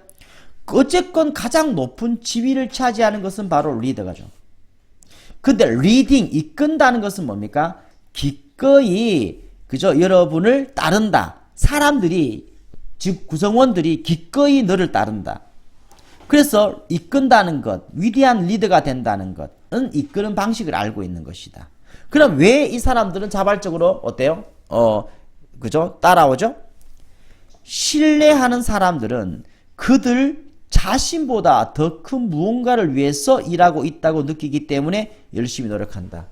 어쨌건 가장 높은 지위를 차지하는 것은 바로 리더가죠. 근데 리딩, 이끈다는 것은 뭡니까? 기꺼이, 그죠? 여러분을 따른다. 사람들이, 즉 구성원들이 기꺼이 너를 따른다. 그래서 이끈다는 것, 위대한 리더가 된다는 것은 이끄는 방식을 알고 있는 것이다. 그럼 왜 이 사람들은 자발적으로 어때요? 그죠? 따라오죠? 신뢰하는 사람들은 그들 자신보다 더 큰 무언가를 위해서 일하고 있다고 느끼기 때문에 열심히 노력한다.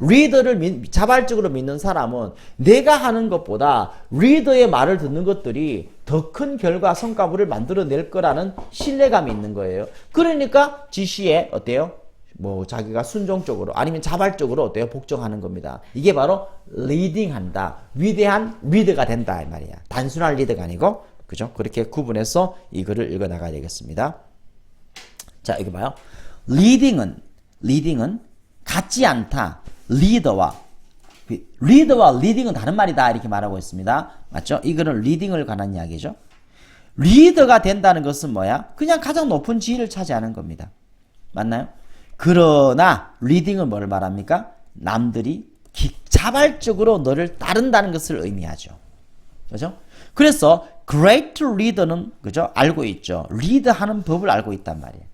리더를 자발적으로 믿는 사람은 내가 하는 것보다 리더의 말을 듣는 것들이 더 큰 결과 성과물을 만들어낼 거라는 신뢰감이 있는 거예요. 그러니까 지시에 어때요? 뭐 자기가 순종적으로 아니면 자발적으로 어때요? 복종하는 겁니다. 이게 바로 리딩한다. 위대한 리더가 된다 이 말이야. 단순한 리더가 아니고 그죠? 그렇게 구분해서 이 글을 읽어 나가야 되겠습니다. 자, 여기 봐요. 리딩은 같지 않다. 리더와 리딩은 다른 말이다 이렇게 말하고 있습니다. 맞죠? 이거는 리딩을 관한 이야기죠. 리더가 된다는 것은 뭐야? 그냥 가장 높은 지위를 차지하는 겁니다. 맞나요? 그러나 리딩은 뭘 말합니까? 남들이 자발적으로 너를 따른다는 것을 의미하죠. 그죠? 그래서 great leader는 그죠? 알고 있죠. 리드하는 법을 알고 있단 말이에요.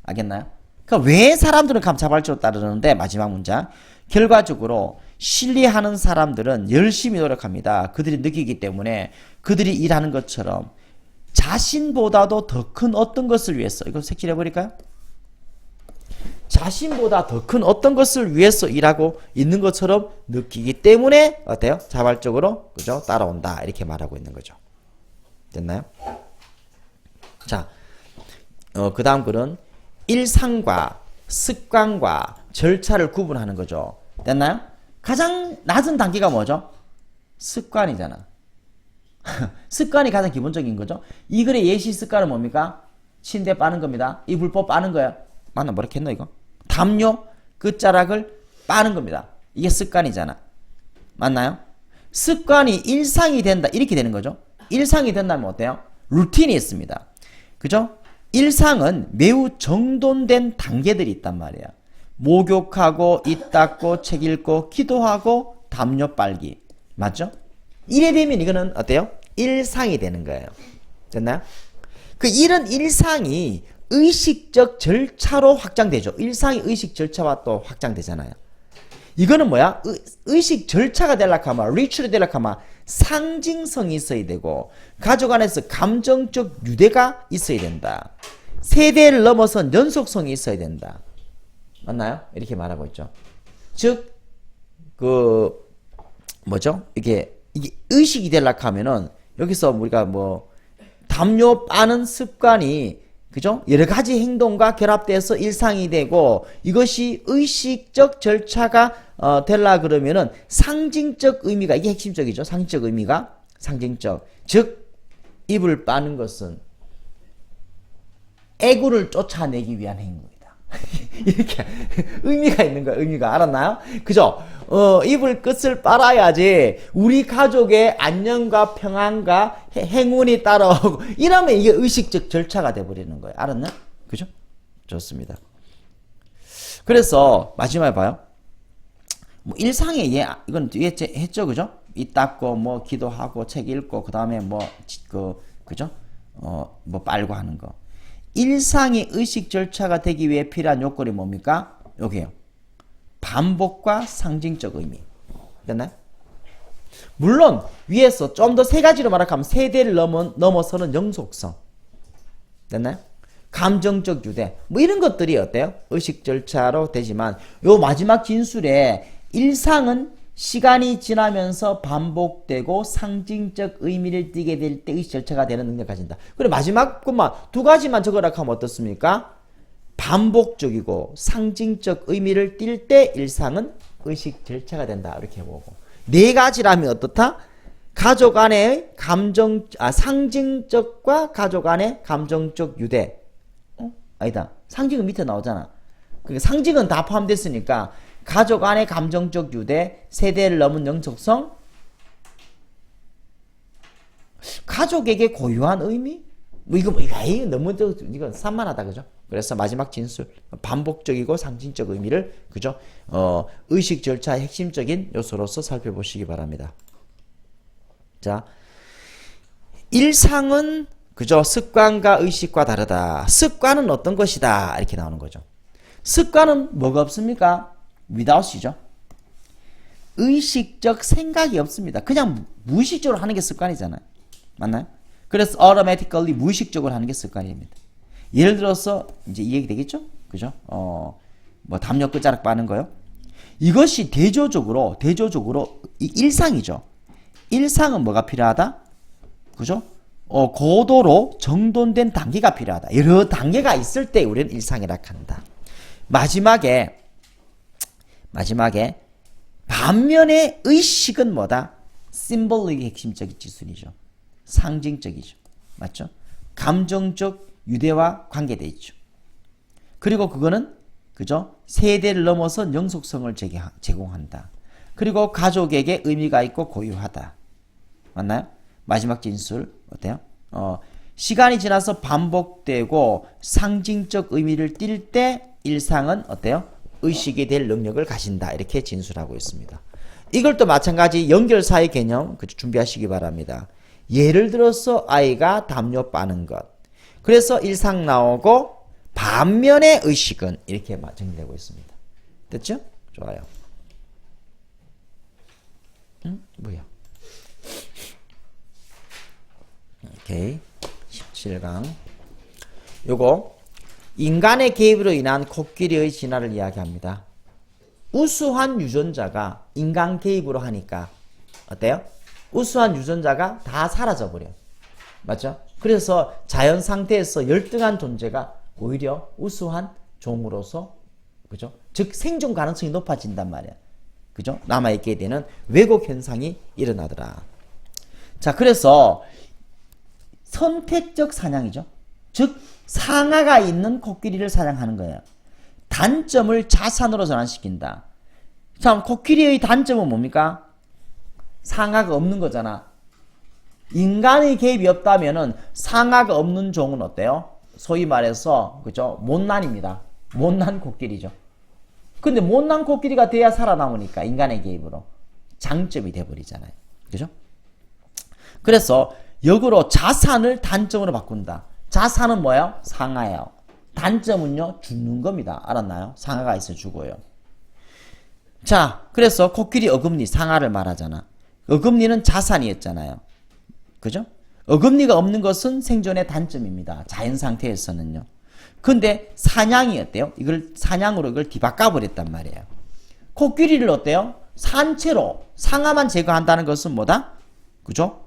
알겠나요? 그러니까 왜 사람들은 자발적으로 따르는데 마지막 문장 결과적으로 신뢰하는 사람들은 열심히 노력합니다. 그들이 느끼기 때문에 그들이 일하는 것처럼 자신보다도 더 큰 어떤 것을 위해서 이거 색칠해 버릴까요? 자신보다 더 큰 어떤 것을 위해서 일하고 있는 것처럼 느끼기 때문에 어때요? 자발적으로 그죠? 따라온다 이렇게 말하고 있는 거죠. 됐나요? 자, 그 다음 글은 일상과 습관과 절차를 구분하는 거죠. 됐나요? 가장 낮은 단계가 뭐죠? 습관이잖아. 습관이 가장 기본적인 거죠. 이 글의 예시 습관은 뭡니까? 침대 빠는 겁니다. 이불법 빠는 거야. 맞나? 뭐라 했노 이거? 담요 끝자락을 빠는 겁니다. 이게 습관이잖아. 맞나요? 습관이 일상이 된다. 이렇게 되는 거죠. 일상이 된다면 어때요? 루틴이 있습니다. 그죠? 일상은 매우 정돈된 단계들이 있단 말이야. 목욕하고 입 닦고 책 읽고 기도하고 담요 빨기. 맞죠? 이래 되면 이거는 어때요? 일상이 되는 거예요. 됐나요? 그 이런 일상이 의식적 절차로 확장되죠. 일상이 의식 절차와 또 확장되잖아요. 이거는 뭐야? 의식 절차가 되려고 하면 리추얼이 되려고 하면 상징성이 있어야 되고 가족 안에서 감정적 유대가 있어야 된다. 세대를 넘어선 연속성이 있어야 된다. 맞나요? 이렇게 말하고 있죠. 즉, 이게 의식이 되려고 하면은 여기서 우리가 뭐 담요 빠는 습관이 그죠? 여러 가지 행동과 결합돼서 일상이 되고 이것이 의식적 절차가 되려 그러면은 상징적 의미가 이게 핵심적이죠. 상징적 의미가 상징적. 즉 입을 빠는 것은 애구를 쫓아내기 위한 행동이다. 이렇게 의미가 있는 거야. 의미가 알았나요? 그죠? 입을 끝을 빨아야지 우리 가족의 안녕과 평안과 행운이 따라오고 이러면 이게 의식적 절차가 돼버리는 거예요. 알았나? 그죠? 좋습니다. 그래서 마지막에 봐요. 뭐 일상에 이건 뒤에 했죠, 그죠? 입 닦고 뭐 기도하고 책 읽고 그 다음에 그죠? 뭐 빨고 하는 거. 일상의 의식 절차가 되기 위해 필요한 요건이 뭡니까? 여기요. 반복과 상징적 의미. 됐나요? 물론 위에서 좀 더 세 가지로 말하면 세대를 넘어서는 영속성. 됐나요? 감정적 유대. 뭐 이런 것들이 어때요? 의식 절차로 되지만 요 마지막 진술에 일상은 시간이 지나면서 반복되고 상징적 의미를 띠게 될 때 의식 절차가 되는 능력을 가진다. 그리고 마지막 것만 두 가지만 적으라고 하면 어떻습니까? 반복적이고 상징적 의미를 띌 때 일상은 의식 절차가 된다. 이렇게 보고 네 가지라면 어떻다? 가족 안의 상징적과 가족 안의 감정적 유대. 아니다. 상징은 밑에 나오잖아. 그러니까 상징은 다 포함됐으니까 가족 안의 감정적 유대, 세대를 넘은 영속성, 가족에게 고유한 의미? 뭐 이거 너무 이건 산만하다 그죠? 그래서 마지막 진술 반복적이고 상징적 의미를 그죠? 의식 절차의 핵심적인 요소로서 살펴보시기 바랍니다. 자, 일상은 그죠? 습관과 의식과 다르다. 습관은 어떤 것이다 이렇게 나오는 거죠. 습관은 뭐가 없습니까? without이죠. 의식적 생각이 없습니다. 그냥 무의식적으로 하는 게 습관이잖아요. 맞나요? 그래서 automatically 무의식적으로 하는 게 습관입니다. 예를 들어서 이제 이 얘기 되겠죠? 그죠? 뭐 담요 끝자락 빠는 거요. 이것이 대조적으로 이 일상이죠. 일상은 뭐가 필요하다? 그죠? 고도로 정돈된 단계가 필요하다. 여러 단계가 있을 때 우리는 일상이라 한다. 마지막에 반면에 의식은 뭐다? 심볼릭이 핵심적인 지순이죠. 상징적이죠. 맞죠? 감정적 유대와 관계되어 있죠. 그리고 그거는 그죠? 세대를 넘어서 영속성을 제공한다. 그리고 가족에게 의미가 있고 고유하다. 맞나요? 마지막 진술 어때요? 시간이 지나서 반복되고 상징적 의미를 띌 때 일상은 어때요? 의식이 될 능력을 가진다. 이렇게 진술하고 있습니다. 이걸 또 마찬가지 연결사의 개념 준비하시기 바랍니다. 예를 들어서 아이가 담요 빠는 것. 그래서 일상 나오고 반면의 의식은 이렇게 정리되고 있습니다. 됐죠? 좋아요. 뭐야? 오케이. 17강. 요거 인간의 개입으로 인한 코끼리의 진화를 이야기합니다. 우수한 유전자가 인간 개입으로 하니까 어때요? 우수한 유전자가 다 사라져버려. 맞죠? 그래서 자연 상태에서 열등한 존재가 오히려 우수한 종으로서 그죠? 즉 생존 가능성이 높아진단 말이야. 그죠? 남아있게 되는 왜곡 현상이 일어나더라. 자, 그래서 선택적 사냥이죠. 즉 상아가 있는 코끼리를 사냥하는 거예요. 단점을 자산으로 전환시킨다. 참, 코끼리의 단점은 뭡니까? 상아가 없는 거잖아. 인간의 개입이 없다면은 상아가 없는 종은 어때요? 소위 말해서 그죠? 못난입니다. 못난 코끼리죠. 근데 못난 코끼리가 돼야 살아남으니까 인간의 개입으로 장점이 돼버리잖아요. 그죠? 그래서 역으로 자산을 단점으로 바꾼다. 자산은 뭐예요? 상아예요. 단점은요? 죽는 겁니다. 알았나요? 상아가 있어 죽어요. 자, 그래서 코끼리 어금니 상아를 말하잖아. 어금니는 자산이었잖아요. 그죠? 어금니가 없는 것은 생존의 단점입니다. 자연 상태에서는요. 근데 사냥이 어때요? 사냥으로 이걸 뒤바꿔버렸단 말이에요. 코끼리를 어때요? 산채로 상아만 제거한다는 것은 뭐다? 그죠?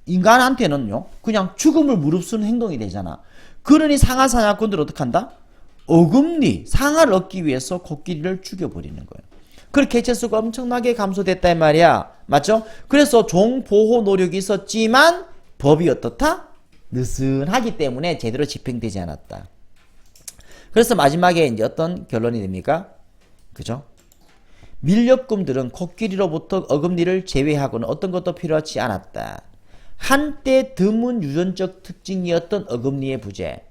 인간한테는요, 그냥 죽음을 무릅쓰는 행동이 되잖아. 그러니 상아 사냥꾼들 어떻게 한다? 어금니, 상아를 얻기 위해서 코끼리를 죽여버리는 거예요. 그렇게 개체수가 엄청나게 감소됐단 말이야. 맞죠? 그래서 종 보호 노력이 있었지만 법이 어떻다? 느슨하기 때문에 제대로 집행되지 않았다. 그래서 마지막에 이제 어떤 결론이 됩니까? 그죠? 밀렵꾼들은 코끼리로부터 어금니를 제외하고는 어떤 것도 필요하지 않았다. 한때 드문 유전적 특징이었던 어금니의 부재.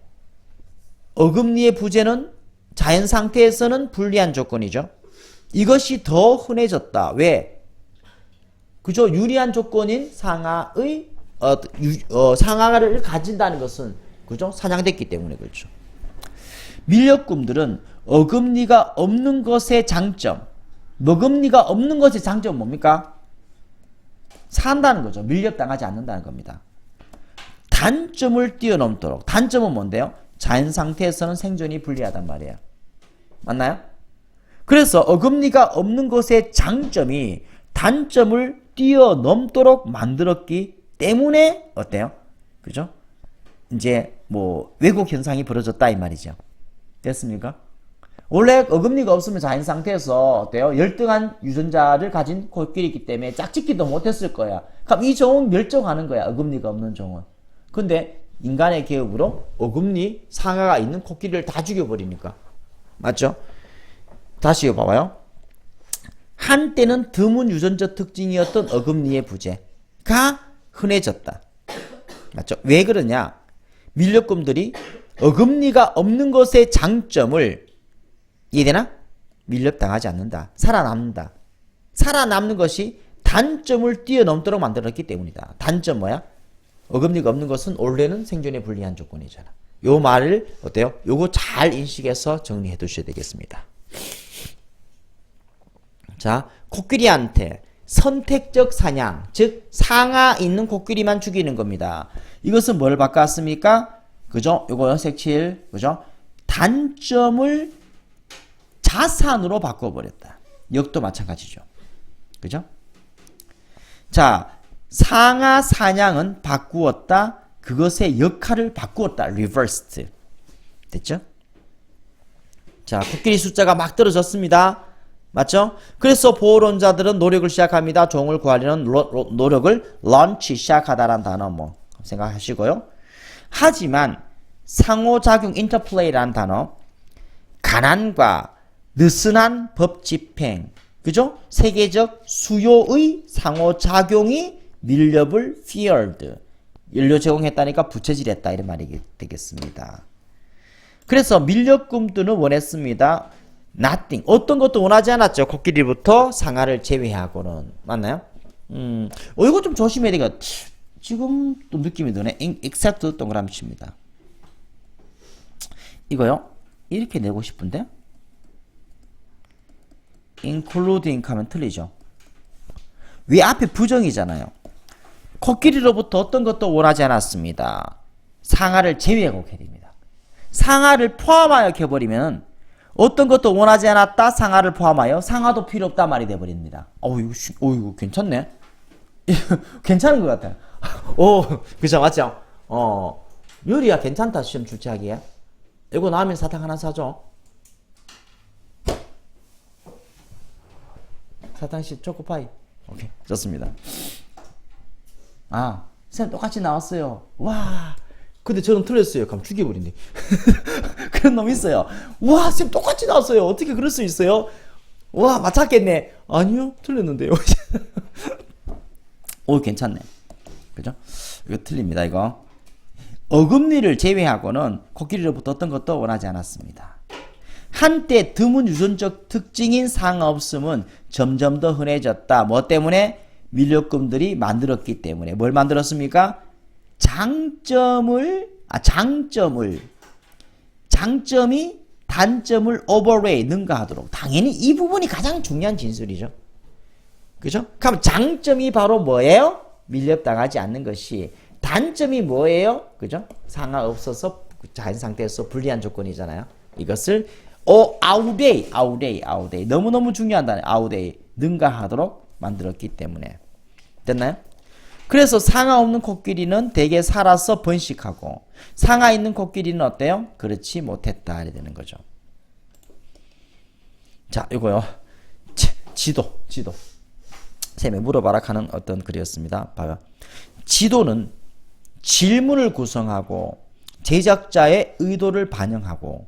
어금니의 부재는 자연 상태에서는 불리한 조건이죠. 이것이 더 흔해졌다. 왜? 그죠? 유리한 조건인 상아의 상아를 가진다는 것은 그죠? 사냥됐기 때문에 그렇죠. 밀렵꾼들은 어금니가 없는 것의 장점, 어금니가 없는 것의 장점은 뭡니까? 산다는 거죠. 밀렵당하지 않는다는 겁니다. 단점을 뛰어넘도록. 단점은 뭔데요? 자연 상태에서는 생존이 불리하단 말이에요. 맞나요? 그래서 어금니가 없는 것의 장점이 단점을 뛰어넘도록 만들었기 때문에 어때요? 그죠? 이제 뭐 왜곡 현상이 벌어졌다 이 말이죠. 됐습니까? 원래 어금니가 없으면 자연 상태에서 어때요? 열등한 유전자를 가진 코끼리이기 때문에 짝짓기도 못했을 거야. 그럼 이 종은 멸종하는 거야. 어금니가 없는 종은. 근데 인간의 개업으로 어금니 상아가 있는 코끼리를 다 죽여버리니까. 맞죠? 다시 봐봐요. 한때는 드문 유전적 특징이었던 어금니의 부재가 흔해졌다. 맞죠? 왜 그러냐? 밀렵꾼들이 어금니가 없는 것의 장점을 이해되나? 밀렵당하지 않는다. 살아남는다. 살아남는 것이 단점을 뛰어넘도록 만들었기 때문이다. 단점 뭐야? 어금니가 없는 것은 원래는 생존에 불리한 조건이잖아. 요 말을 어때요? 요거 잘 인식해서 정리해 두셔야 되겠습니다. 자, 코끼리한테 선택적 사냥, 즉 상아 있는 코끼리만 죽이는 겁니다. 이것은 뭘 바꿨습니까? 그죠? 요거 색칠, 그죠? 단점을 자산으로 바꿔버렸다. 역도 마찬가지죠. 그죠? 자, 상하 사냥은 바꾸었다. 그것의 역할을 바꾸었다. reversed. 됐죠? 자, 코끼리 숫자가 막 떨어졌습니다. 맞죠? 그래서 보호론자들은 노력을 시작합니다. 종을 구하려는 노력을 launch 시작하다라는 단어 뭐 생각하시고요. 하지만 상호작용 interplay라는 단어, 가난과 느슨한 법 집행, 그죠? 세계적 수요의 상호작용이 밀렵을 feared, 연료 제공했다니까 부채질했다 이런 말이 되겠습니다. 그래서 밀렵꾼들은 원했습니다. nothing, 어떤 것도 원하지 않았죠. 코끼리부터 상하를 제외하고는. 맞나요? 이거 좀 조심해야 되겠다. 지금 또 느낌이 드네. except 동그라미 칩니다. 이거요. 이렇게 내고 싶은데 including 하면 틀리죠. 위 앞에 부정이잖아요. 코끼리로부터 어떤 것도 원하지 않았습니다. 상하를 제외하고 해야 됩니다. 상하를 포함하여 해버리면 어떤 것도 원하지 않았다. 상하를 포함하여 상하도 필요 없다 말이 돼버립니다. 이거 괜찮네. 괜찮은 것 같아요. 그죠, 맞죠? 요리야 괜찮다. 시험 출제하기에. 이거 나오면 사탕 하나 사줘. 사탕씨 초코파이. 오케이, 좋습니다. 쌤 똑같이 나왔어요. 와, 근데 저는 틀렸어요. 그럼 죽여버린대. 그런 놈 있어요. 와, 쌤 똑같이 나왔어요. 어떻게 그럴 수 있어요? 와, 맞췄겠네. 아니요, 틀렸는데요. 괜찮네. 그죠? 이거 틀립니다, 이거. 어금니를 제외하고는 코끼리로부터 어떤 것도 원하지 않았습니다. 한때 드문 유전적 특징인 상하 없음은 점점 더 흔해졌다. 뭐 때문에? 밀렵꾼들이 만들었기 때문에. 뭘 만들었습니까? 장점이 단점을 overweigh, 능가하도록. 당연히 이 부분이 가장 중요한 진술이죠. 그죠? 그럼 장점이 바로 뭐예요? 밀렵당하지 않는 것이. 단점이 뭐예요? 그죠? 상하 없어서 자연 상태에서 불리한 조건이잖아요. 이것을 outweigh. 너무너무 중요한 단어. outweigh. 능가하도록 만들었기 때문에. 됐나요? 그래서 상하 없는 코끼리는 대개 살아서 번식하고, 상하 있는 코끼리는 어때요? 그렇지 못했다. 이래 되는 거죠. 자, 이거요. 지도. 쌤이 물어봐라 하는 어떤 글이었습니다. 봐요. 지도는 질문을 구성하고 제작자의 의도를 반영하고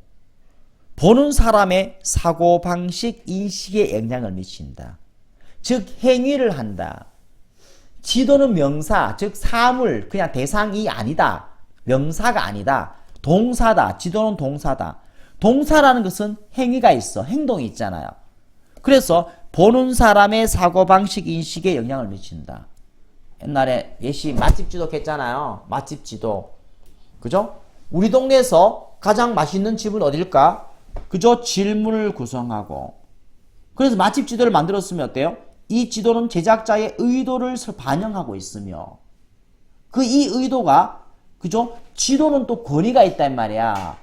보는 사람의 사고방식, 인식에 영향을 미친다. 즉 행위를 한다. 지도는 명사, 즉 사물, 그냥 대상이 아니다. 명사가 아니다. 동사다. 지도는 동사다. 동사라는 것은 행위가 있어. 행동이 있잖아요. 그래서 보는 사람의 사고방식, 인식에 영향을 미친다. 옛날에 예시 맛집 지도 했잖아요. 맛집 지도. 그죠? 우리 동네에서 가장 맛있는 집은 어딜까? 그죠? 질문을 구성하고. 그래서 맛집 지도를 만들었으면 어때요? 이 지도는 제작자의 의도를 반영하고 있으며, 이 의도가, 그죠? 지도는 또 권위가 있단 말이야.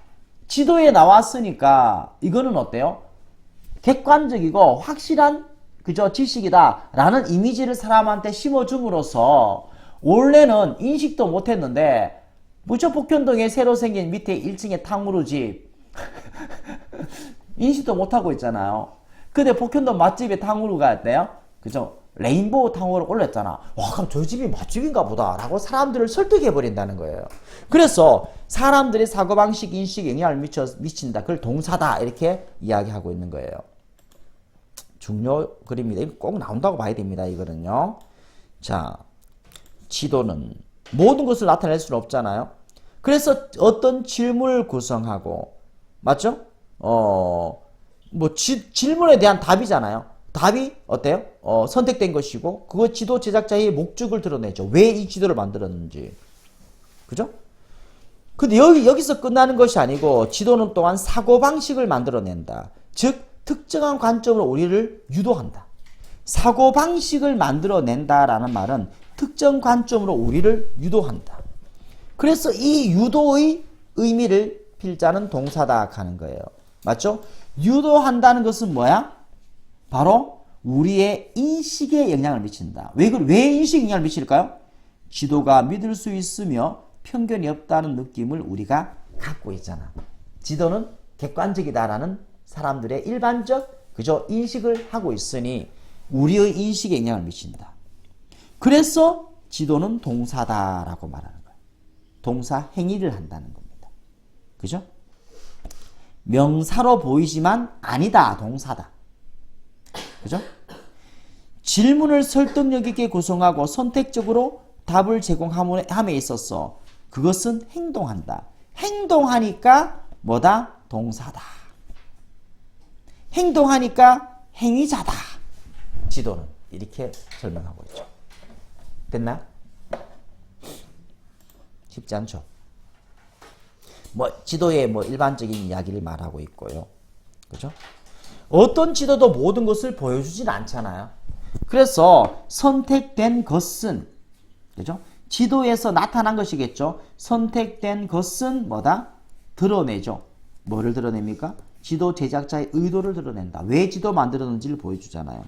지도에 나왔으니까 이거는 어때요? 객관적이고 확실한, 그죠? 지식이다 라는 이미지를 사람한테 심어줌으로써 원래는 인식도 못했는데, 무척 복현동에 새로 생긴 밑에 1층에 탕후루집 인식도 못하고 있잖아요. 근데 복현동 맛집에 탕후루가 있대요. 그죠? 레인보우 탕후루를 올렸잖아. 와, 그럼 저 집이 맛집인가 보다 라고 사람들을 설득해버린다는 거예요. 그래서 사람들의 사고방식, 인식에 영향을 미친다. 그걸 동사다 이렇게 이야기하고 있는 거예요. 중요 글입니다. 이거 꼭 나온다고 봐야 됩니다. 이거는요. 자, 지도는 모든 것을 나타낼 수는 없잖아요. 그래서 어떤 질문을 구성하고, 맞죠? 질문에 대한 답이잖아요. 답이 어때요? 선택된 것이고, 그거 지도 제작자의 목적을 드러내죠. 왜 이 지도를 만들었는지. 그죠? 근데 여기서 끝나는 것이 아니고, 지도는 또한 사고방식을 만들어낸다. 즉, 특정한 관점으로 우리를 유도한다. 사고방식을 만들어낸다라는 말은 특정 관점으로 우리를 유도한다. 그래서 이 유도의 의미를 필자는 동사다 하는 거예요. 맞죠? 유도한다는 것은 뭐야? 바로 우리의 인식에 영향을 미친다. 왜 인식에 영향을 미칠까요? 지도가 믿을 수 있으며 편견이 없다는 느낌을 우리가 갖고 있잖아. 지도는 객관적이다라는 사람들의 일반적 그저 인식을 하고 있으니 우리의 인식에 영향을 미친다. 그래서 지도는 동사다라고 말하는 거예요. 동사 행위를 한다는 겁니다. 그죠? 명사로 보이지만 아니다. 동사다. 그죠? 질문을 설득력 있게 구성하고 선택적으로 답을 제공함에 있어서 그것은 행동한다. 행동하니까 뭐다? 동사다. 행동하니까 행위자다. 지도는 이렇게 설명하고 있죠. 됐나? 쉽지 않죠? 지도의 일반적인 이야기를 말하고 있고요. 그죠? 어떤 지도도 모든 것을 보여주진 않잖아요. 그래서 선택된 것은, 그죠? 지도에서 나타난 것이겠죠. 선택된 것은 뭐다? 드러내죠. 뭐를 드러냅니까? 지도 제작자의 의도를 드러낸다. 왜 지도 만들었는지를 보여주잖아요.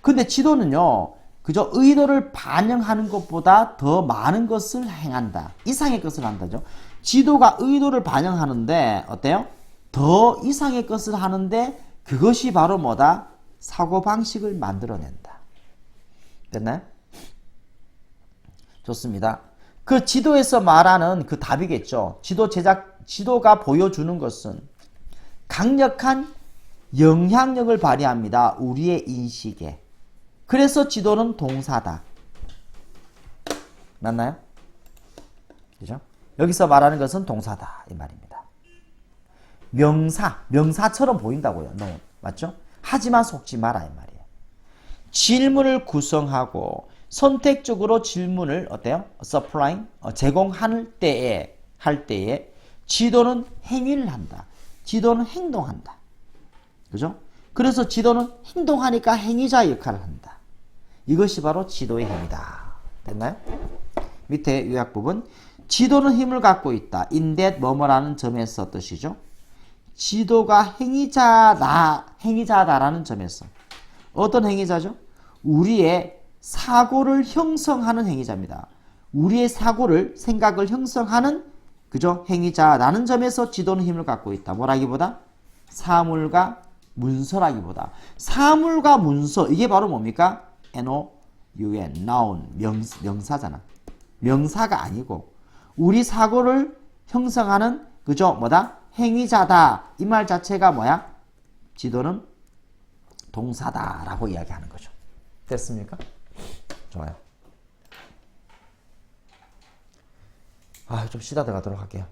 근데 지도는요, 그저 의도를 반영하는 것보다 더 많은 것을 행한다. 이상의 것을 한다죠. 지도가 의도를 반영하는데 어때요? 더 이상의 것을 하는데 그것이 바로 뭐다? 사고방식을 만들어낸다. 됐나요? 좋습니다. 그 지도에서 말하는 그 답이겠죠. 지도가 보여주는 것은 강력한 영향력을 발휘합니다. 우리의 인식에. 그래서 지도는 동사다. 맞나요? 그죠? 여기서 말하는 것은 동사다. 이 말입니다. 명사처럼 보인다고요. No. 맞죠? 하지만 속지 마라. 이 말이에요. 질문을 구성하고 선택적으로 질문을 어때요? supplying, 제공할 때에 지도는 행위를 한다. 지도는 행동한다. 그죠? 그래서 지도는 행동하니까 행위자 역할을 한다. 이것이 바로 지도의 힘이다. 됐나요? 밑에 요약 부분. 지도는 힘을 갖고 있다. in that 뭐뭐라는 점에서 뜻이죠. 지도가 행위자다라는 점에서. 어떤 행위자죠? 우리의 사고를 형성하는 행위자입니다. 우리의 생각을 형성하는 그죠? 행위자라는 점에서 지도는 힘을 갖고 있다. 뭐라기보다? 사물과 문서라기보다. 사물과 문서, 이게 바로 뭡니까? N-O-U-N, noun, 명사잖아. 명사가 아니고 우리 사고를 형성하는 그죠? 뭐다? 행위자다. 이 말 자체가 뭐야? 지도는 동사다라고 이야기하는 거죠. 됐습니까? 좋아요. 좀 쉬다 들어가도록 할게요.